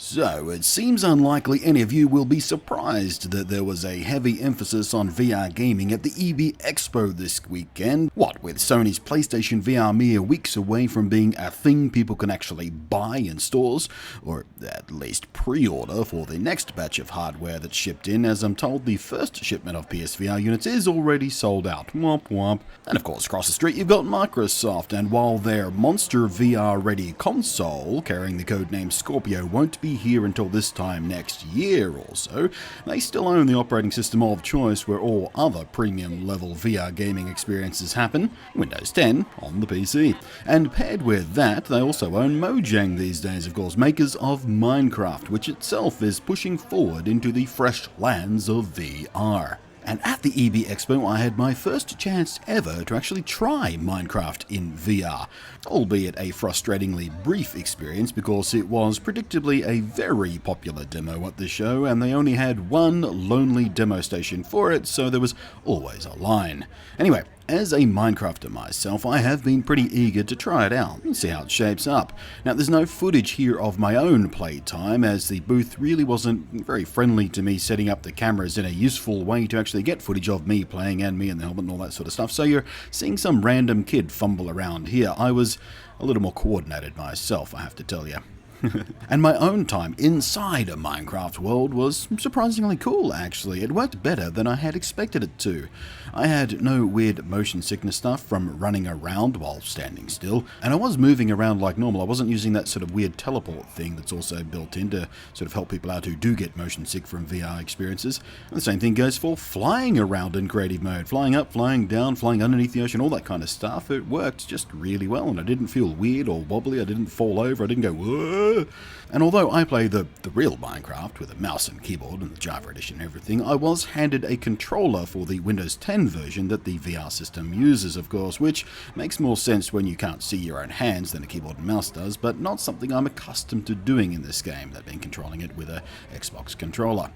So, it seems unlikely any of you will be surprised that there was a heavy emphasis on VR gaming at the EBexpo this weekend. What, with Sony's PlayStation VR mere weeks away from being a thing people can actually buy in stores, or at least pre-order for the next batch of hardware that's shipped in, as I'm told the first shipment of PSVR units is already sold out. Womp womp. And of course, across the street you've got Microsoft, and while their monster VR-ready console, carrying the codename Scorpio, won't be here until this time next year or so, they still own the operating system of choice where all other premium level VR gaming experiences happen, Windows 10 on the PC. And paired with that, they also own Mojang these days, of course, makers of Minecraft, which itself is pushing forward into the fresh lands of VR. And at the EBexpo, I had my first chance ever to actually try Minecraft in VR, albeit a frustratingly brief experience because it was predictably a very popular demo at the show, and they only had one lonely demo station for it, so there was always a line. Anyway, as a Minecrafter myself, I have been pretty eager to try it out and see how it shapes up. Now, there's no footage here of my own playtime, as the booth really wasn't very friendly to me setting up the cameras in a useful way to actually get footage of me playing and me in the helmet and all that sort of stuff, so you're seeing some random kid fumble around here. I was a little more coordinated myself, I have to tell you. And my own time inside a Minecraft world was surprisingly cool, actually. It worked better than I had expected it to. I had no weird motion sickness stuff from running around while standing still, and I was moving around like normal. I wasn't using that sort of weird teleport thing that's also built in to sort of help people out who do get motion sick from VR experiences. And the same thing goes for flying around in creative mode. Flying up, flying down, flying underneath the ocean, all that kind of stuff. It worked just really well, and I didn't feel weird or wobbly. I didn't fall over. I didn't go, whoa. And although I play the real Minecraft with a mouse and keyboard and the Java edition and everything, I was handed a controller for the Windows 10 version that the VR system uses, of course, which makes more sense when you can't see your own hands than a keyboard and mouse does, but not something I'm accustomed to doing in this game, that being controlling it with a Xbox controller.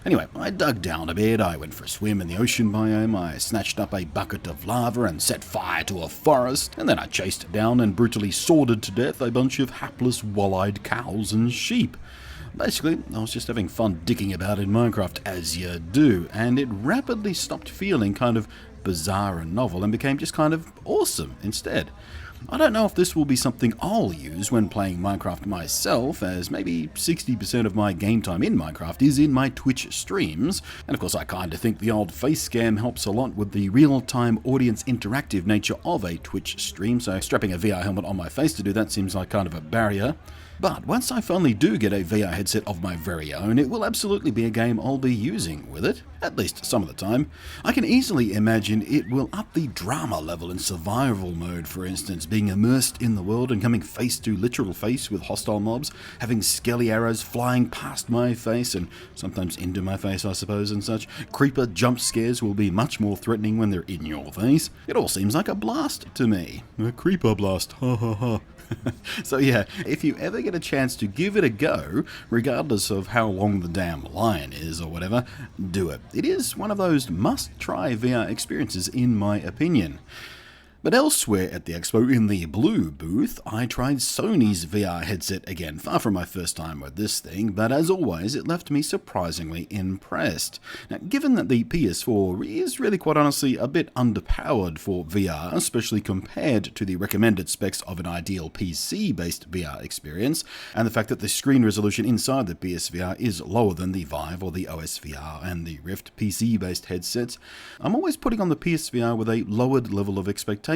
Anyway, I dug down a bit, I went for a swim in the ocean biome, I snatched up a bucket of lava and set fire to a forest, and then I chased down and brutally sworded to death a bunch of hapless wall-eyed cows and sheep. Basically, I was just having fun dicking about in Minecraft, as you do, and it rapidly stopped feeling kind of bizarre and novel and became just kind of awesome instead. I don't know if this will be something I'll use when playing Minecraft myself, as maybe 60% of my game time in Minecraft is in my Twitch streams, and of course I kinda think the old face cam helps a lot with the real-time audience interactive nature of a Twitch stream, so strapping a VR helmet on my face to do that seems like kind of a barrier. But once I finally do get a VR headset of my very own, it will absolutely be a game I'll be using with it, at least some of the time. I can easily imagine it will up the drama level in survival mode, for instance, being immersed in the world and coming face to literal face with hostile mobs, having skelly arrows flying past my face and sometimes into my face, I suppose, and such. Creeper jump scares will be much more threatening when they're in your face. It all seems like a blast to me. A creeper blast, ha ha ha. So yeah, if you ever get a chance to give it a go, regardless of how long the damn line is or whatever, do it. It is one of those must-try VR experiences in my opinion. But elsewhere at the expo, in the blue booth, I tried Sony's VR headset again, far from my first time with this thing, but as always, it left me surprisingly impressed. Now, given that the PS4 is really quite honestly a bit underpowered for VR, especially compared to the recommended specs of an ideal PC-based VR experience, and the fact that the screen resolution inside the PSVR is lower than the Vive or the OSVR and the Rift PC-based headsets, I'm always putting on the PSVR with a lowered level of expectation.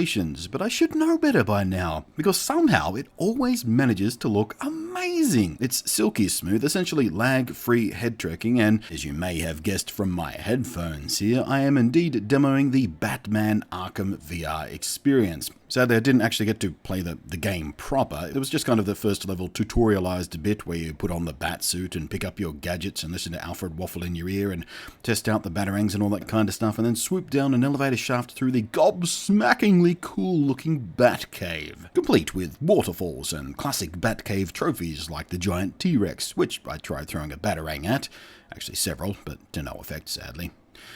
But I should know better by now, because somehow it always manages to look amazing. It's silky smooth, essentially lag-free head tracking, and as you may have guessed from my headphones here, I am indeed demoing the Batman Arkham VR experience. Sadly, I didn't actually get to play the game proper. It was just kind of the first level tutorialized bit where you put on the bat suit and pick up your gadgets and listen to Alfred waffle in your ear and test out the batarangs and all that kind of stuff, and then swoop down an elevator shaft through the gobsmackingly cool-looking Batcave, complete with waterfalls and classic Batcave trophies like the giant T-Rex, which I tried throwing a batarang at. Actually several, but to no effect, sadly.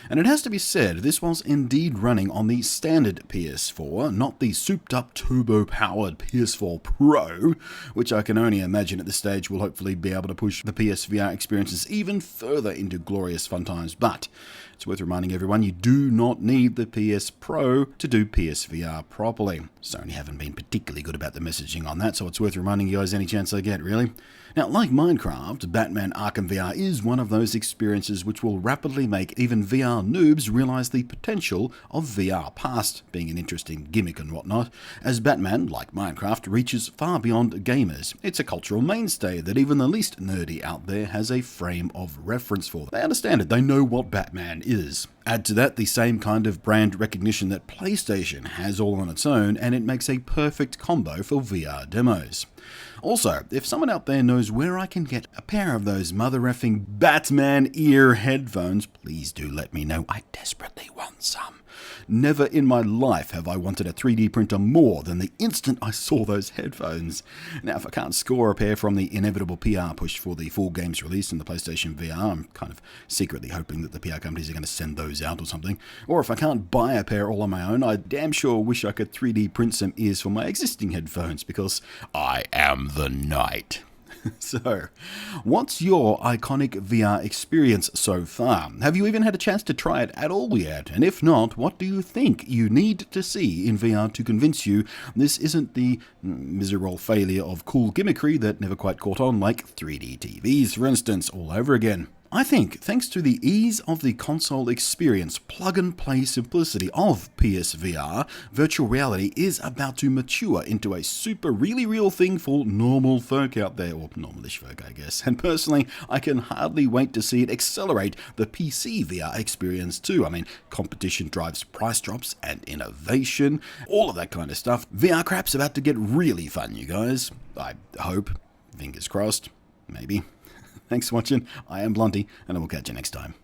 And it has to be said, this was indeed running on the standard PS4, not the souped-up turbo-powered PS4 Pro, which I can only imagine at this stage will hopefully be able to push the PSVR experiences even further into glorious fun times. But it's worth reminding everyone you do not need the PS Pro to do PSVR properly. Sony haven't been particularly good about the messaging on that, so it's worth reminding you guys any chance I get, really. Now, like Minecraft, Batman Arkham VR is one of those experiences which will rapidly make even VR noobs realize the potential of VR past being an interesting gimmick and whatnot, as Batman, like Minecraft, reaches far beyond gamers. It's a cultural mainstay that even the least nerdy out there has a frame of reference for. They understand it, they know what Batman is. Add to that the same kind of brand recognition that PlayStation has all on its own, and it makes a perfect combo for VR demos. Also, if someone out there knows where I can get a pair of those mother-effing Batman ear headphones, please do let me know. I desperately want some. Never in my life have I wanted a 3D printer more than the instant I saw those headphones. Now, if I can't score a pair from the inevitable PR push for the full game's release in the PlayStation VR, I'm kind of secretly hoping that the PR companies are going to send those out or something. Or if I can't buy a pair all on my own, I damn sure wish I could 3D print some ears for my existing headphones, because I am the Knight. So, what's your iconic VR experience so far? Have you even had a chance to try it at all yet? And if not, what do you think you need to see in VR to convince you this isn't the miserable failure of cool gimmickry that never quite caught on, like 3D TVs, for instance, all over again? I think, thanks to the ease of the console experience, plug-and-play simplicity of PSVR, virtual reality is about to mature into a super really real thing for normal folk out there, or normalish folk, I guess. And personally, I can hardly wait to see it accelerate the PC VR experience too. I mean, competition drives price drops and innovation, all of that kind of stuff. VR crap's about to get really fun, you guys. I hope. Fingers crossed. Maybe. Thanks for watching. I am Blunty, and I will catch you next time.